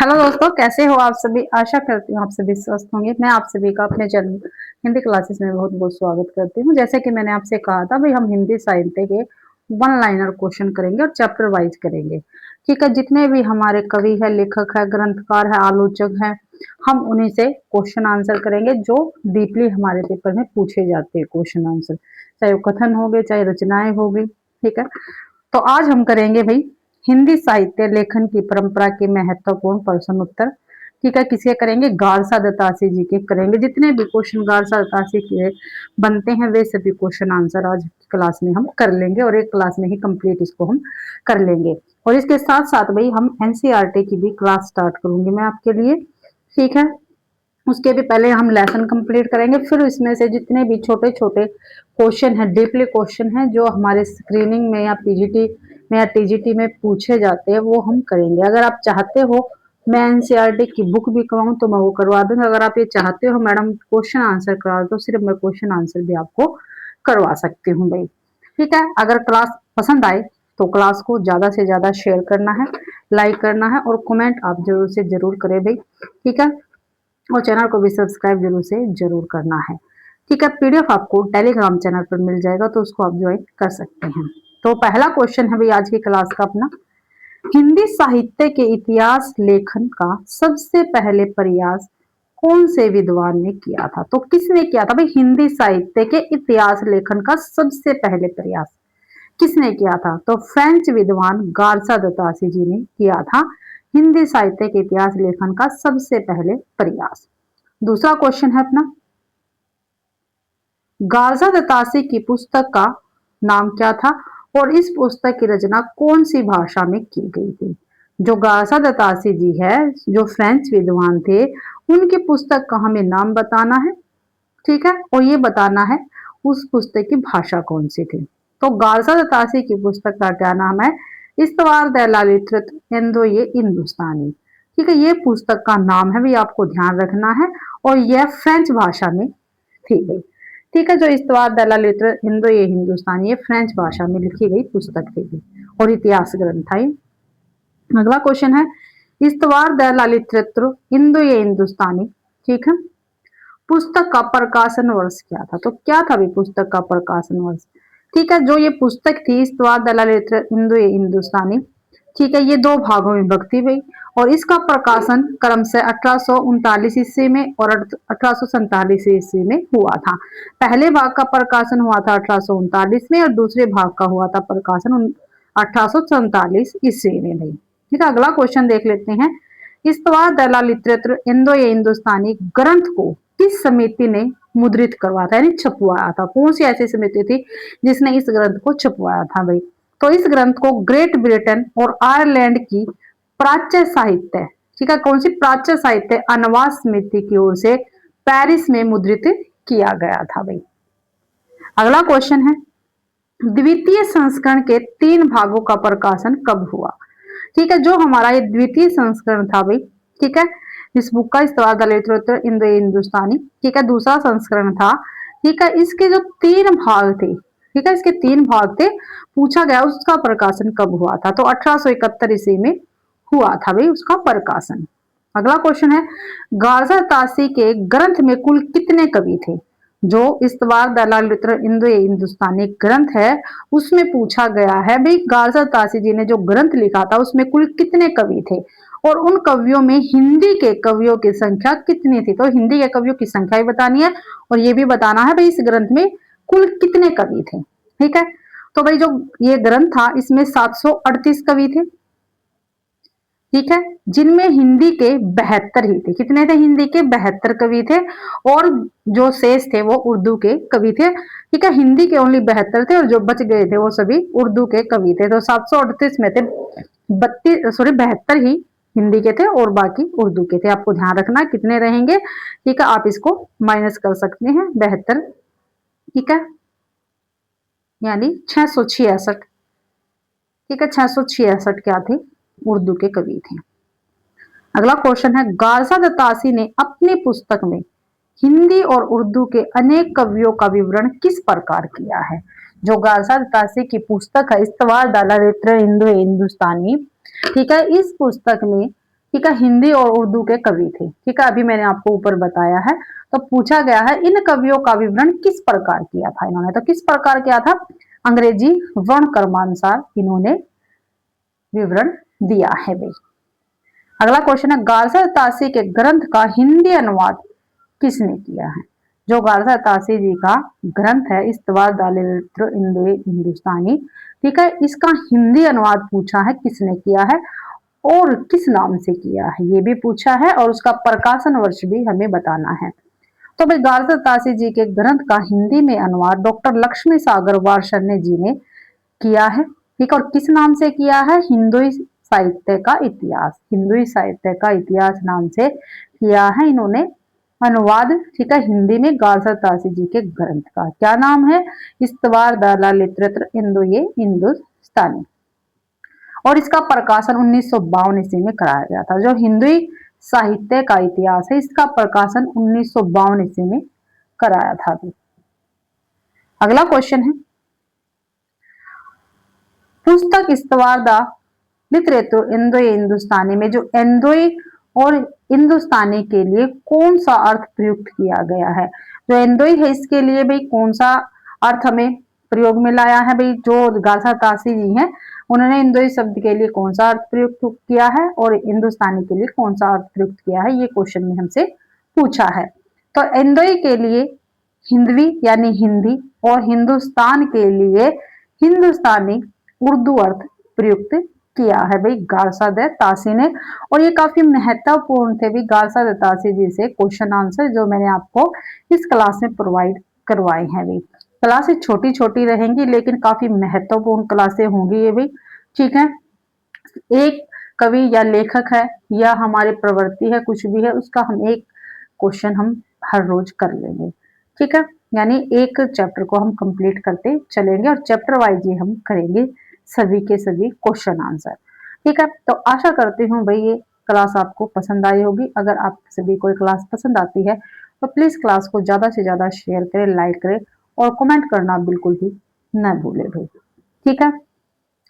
Hello दोस्तों, कैसे हो आप सभी। आशा करती हूँ आप सभी स्वस्थ होंगे। मैं आप सभी का अपने चैनल हिंदी क्लासेस में बहुत बहुत स्वागत करती हूँ। जैसे कि मैंने आपसे कहा था भाई, हम हिंदी साहित्य के वन लाइनर क्वेश्चन करेंगे और चैप्टर वाइज करेंगे। ठीक है, जितने भी हमारे कवि है, लेखक है, ग्रंथकार है, आलोचक है, हम उन्हीं से क्वेश्चन आंसर करेंगे जो डीपली हमारे पेपर में पूछे जाते हैं क्वेश्चन आंसर, चाहे वो कथन हो गए, चाहे रचनाएं होगी। ठीक है, तो आज हम करेंगे भाई हिंदी साहित्य लेखन की परंपरा के महत्वपूर्ण प्रश्न उत्तर। ठीक है, किसके करेंगे? गारसा दत्तासी जी के करेंगे। जितने भी क्वेश्चन गारसा दत्तासी के बनते हैं वे सभी क्वेश्चन आंसर आज क्लास में हम कर लेंगे और एक क्लास में ही कंप्लीट इसको हम कर लेंगे। और इसके साथ साथ भाई हम एनसीईआरटी की भी क्लास स्टार्ट करूंगी मैं आपके लिए। ठीक है, उसके भी पहले हम लेसन कंप्लीट करेंगे, फिर इसमें से जितने भी छोटे छोटे क्वेश्चन है, डीपली क्वेश्चन है जो हमारे स्क्रीनिंग में या पीजीटी में या टीजीटी में पूछे जाते हैं, वो हम करेंगे। अगर आप चाहते हो मैं एनसीईआरटी की बुक भी कराऊं तो मैं वो करवा दूंगा। अगर आप ये चाहते हो मैडम क्वेश्चन आंसर करा तो सिर्फ मैं क्वेश्चन आंसर भी आपको करवा सकती हूँ भाई। ठीक है, अगर क्लास पसंद आए तो क्लास को ज्यादा से ज्यादा शेयर करना है, लाइक करना है और कमेंट आप जरूर से जरूर करें भाई। ठीक है, और चैनल को भी सब्सक्राइब जरूर से जरूर करना है। ठीक है, पीडीएफ आपको टेलीग्राम चैनल पर मिल जाएगा तो उसको आप ज्वाइन कर सकते हैं। तो पहला क्वेश्चन है भाई आज की क्लास का अपना, हिंदी साहित्य के इतिहास लेखन का सबसे पहले प्रयास कौन से विद्वान ने किया था? तो किसने किया था भाई हिंदी साहित्य के इतिहास लेखन का सबसे पहले प्रयास किसने किया था? तो फ्रेंच विद्वान गारसा दत्तासी जी ने किया था हिंदी साहित्य के इतिहास लेखन का सबसे पहले प्रयास। दूसरा क्वेश्चन है अपना, गारसा दत्तासी की पुस्तक का नाम क्या था और इस पुस्तक की रचना कौन सी भाषा में की गई थी? जो गारसा दत्तासी जी है, जो फ्रेंच विद्वान थे, उनकी पुस्तक का हमें नाम बताना है। ठीक है, और ये बताना है उस पुस्तक की भाषा कौन सी थी। तो गारसा दत्तासी की पुस्तक का क्या नाम है? इस्तवार द ललित इंदो ये हिंदुस्तानी। ठीक है, ये पुस्तक का नाम है भी, आपको ध्यान रखना है। और यह फ्रेंच भाषा में थी गई। ठीक है, जो इस्तवार द ललित इंदो ये हिंदुस्तानी ये फ्रेंच भाषा में लिखी गई पुस्तक थी और इतिहास ग्रंथ था। अगला क्वेश्चन है, इस्तवार द ललित इंदो ये हिंदुस्तानी, ठीक है, पुस्तक का प्रकाशन वर्ष क्या था? तो क्या था भी पुस्तक का प्रकाशन वर्ष? ठीक है, जो ये पुस्तक थी इस्तवार द ललित इंदो ये हिंदुस्तानी, ठीक है, ये दो भागों में विभक्त थी भाई। और इसका प्रकाशन क्रम से 1839 ईस्वी में और 1847 ईस्वी में हुआ था। पहले भाग का प्रकाशन हुआ था 1839 में और दूसरे भाग का हुआ था प्रकाशन 1847 ईस्वी में भाई। ठीक है, अगला क्वेश्चन देख लेते हैं, इस्तवार दला लिटरेचर इंदो ये हिंदुस्तानी ग्रंथ को किस समिति ने मुद्रित करवाया था यानी छपवाया था? कौन सी ऐसी समिति थी जिसने इस ग्रंथ को छपवाया था भाई? तो इस ग्रंथ को ग्रेट ब्रिटेन और आयरलैंड की प्राच्य साहित्य, ठीक है, कौन सी प्राच्य साहित्य अनुवाद समिति की ओर से पेरिस में मुद्रित किया गया था भाई। अगला क्वेश्चन है, द्वितीय संस्करण के 3 भागों का प्रकाशन कब हुआ? ठीक है, जो हमारा ये द्वितीय संस्करण था भाई, ठीक है, इस बुक का इस्तवार द लिटरेचर इन द हिंदुस्तानी, ठीक है, दूसरा संस्करण था। ठीक है, इसके जो 3 भाग थे, ठीक है, इसके 3 भाग थे, पूछा गया उसका प्रकाशन कब हुआ था? तो 1871 ईस्वी में हुआ था भाई उसका प्रकाशन। अगला क्वेश्चन है, गार्जर तासी के ग्रंथ में कुल कितने कवि थे? जो इस्तवार दलाल इंदो हिंदुस्तानी ग्रंथ है उसमें पूछा गया है भाई, गार्जर तासी जी ने जो ग्रंथ लिखा था उसमें कुल कितने कवि थे और उन कवियों में हिंदी के कवियों की संख्या कितनी थी? तो हिंदी के कवियों की संख्या भी बतानी है और ये भी बताना है भाई इस ग्रंथ में कुल कितने कवि थे। ठीक है, तो भाई जो ये ग्रंथ था इसमें 738 कवि थे। ठीक है, जिनमें हिंदी के 72 ही थे। कितने थे? हिंदी के 72 कवि थे और जो शेष थे वो उर्दू के कवि थे। ठीक है, हिंदी के ओनली 72 थे और जो बच गए थे वो सभी उर्दू के कवि थे। तो 738 में थे 72 ही हिंदी के थे और बाकी उर्दू के थे। आपको ध्यान रखना कितने रहेंगे। ठीक है, आप इसको माइनस कर सकते हैं 72। ठीक है, यानी 666। ठीक है, 666 क्या थे? उर्दू के कवि थे। अगला क्वेश्चन है, गारसा दत्तासी ने अपनी पुस्तक में हिंदी और उर्दू के अनेक कवियों का विवरण किस प्रकार किया है? जो गारसा दत्तासी की पुस्तक है इस्तवार दाला रित्र हिंदू हिंदुस्तानी, ठीक है, इस पुस्तक में ठीक है, हिंदी और उर्दू के कवि थे। ठीक है, अभी मैंने आपको ऊपर बताया है। तो पूछा गया है इन कवियों का विवरण किस प्रकार किया था इन्होंने, तो किस प्रकार किया था, अंग्रेजी वर्ण क्रमानुसार इन्होंने विवरण दिया है भाई। अगला क्वेश्चन है गार्सर तासी के ग्रंथ का हिंदी अनुवाद किसने किया है। जो गार्सर तासी जी का ग्रंथ है इस्तवार दालित्र हिंदुस्तानी, ठीक है, इसका हिंदी अनुवाद पूछा है किसने किया है और किस नाम से किया है, ये भी पूछा है और उसका प्रकाशन वर्ष भी हमें बताना है। तो भाई गार्सर तासी जी के ग्रंथ का हिंदी में अनुवाद डॉक्टर लक्ष्मी सागर वार्षण्य जी ने किया है। ठीक, और किस नाम से किया है, हिंदुई साहित्य का इतिहास, हिंदुई साहित्य का इतिहास नाम से किया है इन्होंने अनुवाद। ठीक है, हिंदी में गार्सर तासी जी के ग्रंथ का क्या नाम है, इस्तवार दाला लिटरेचर इंदो ये हिंदुस्तानी, और इसका प्रकाशन 1952 ईस्वी में कराया गया था। जो हिंदुई साहित्य का इतिहास है इसका प्रकाशन 1952 ईस्वी में कराया था। अगला क्वेश्चन है पुस्तक इस्तवार द लिटरेचर इंदोई हिंदुस्तानी में जो इंदोई और हिंदुस्तानी के लिए कौन सा अर्थ प्रयुक्त किया गया है। जो इंदोई है इसके लिए भाई कौन सा अर्थ हमें प्रयोग में लाया है, भाई जो गार्सर तासी जी हैं उन्होंने इंदोई शब्द के लिए कौन सा अर्थ प्रयुक्त किया है और हिंदुस्तानी के लिए कौन सा अर्थ प्रयुक्त किया है, ये क्वेश्चन में हमसे पूछा है। तो इंदोई के लिए हिंदवी यानी हिंदी और हिंदुस्तान के लिए हिंदुस्तानी उर्दू अर्थ प्रयुक्त किया है भाई गार्सर तासी ने। और ये काफी महत्वपूर्ण थे भाई गार्सर तासी जी से क्वेश्चन आंसर जो मैंने आपको इस क्लास में प्रोवाइड करवाए हैं भाई। क्लासेस छोटी छोटी रहेंगी लेकिन काफी महत्वपूर्ण क्लासें होंगी ये भी। ठीक है, एक कवि या लेखक है या हमारी प्रवृत्ति है कुछ भी है उसका हम एक क्वेश्चन हम हर रोज कर लेंगे। ठीक है, यानी एक चैप्टर को हम कंप्लीट करते चलेंगे और चैप्टर वाइज ही हम करेंगे सभी के सभी क्वेश्चन आंसर। ठीक है, तो आशा करती हूँ भाई ये क्लास आपको पसंद आई होगी। अगर आप सभी कोई क्लास पसंद आती है तो प्लीज क्लास को ज्यादा से ज्यादा शेयर करें, लाइक करें और कमेंट करना बिल्कुल भी न भूले भाई। ठीक है,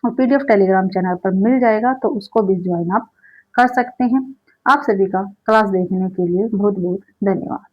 और पीडीएफ टेलीग्राम चैनल पर मिल जाएगा तो उसको भी ज्वाइन आप कर सकते हैं। आप सभी का क्लास देखने के लिए बहुत बहुत धन्यवाद।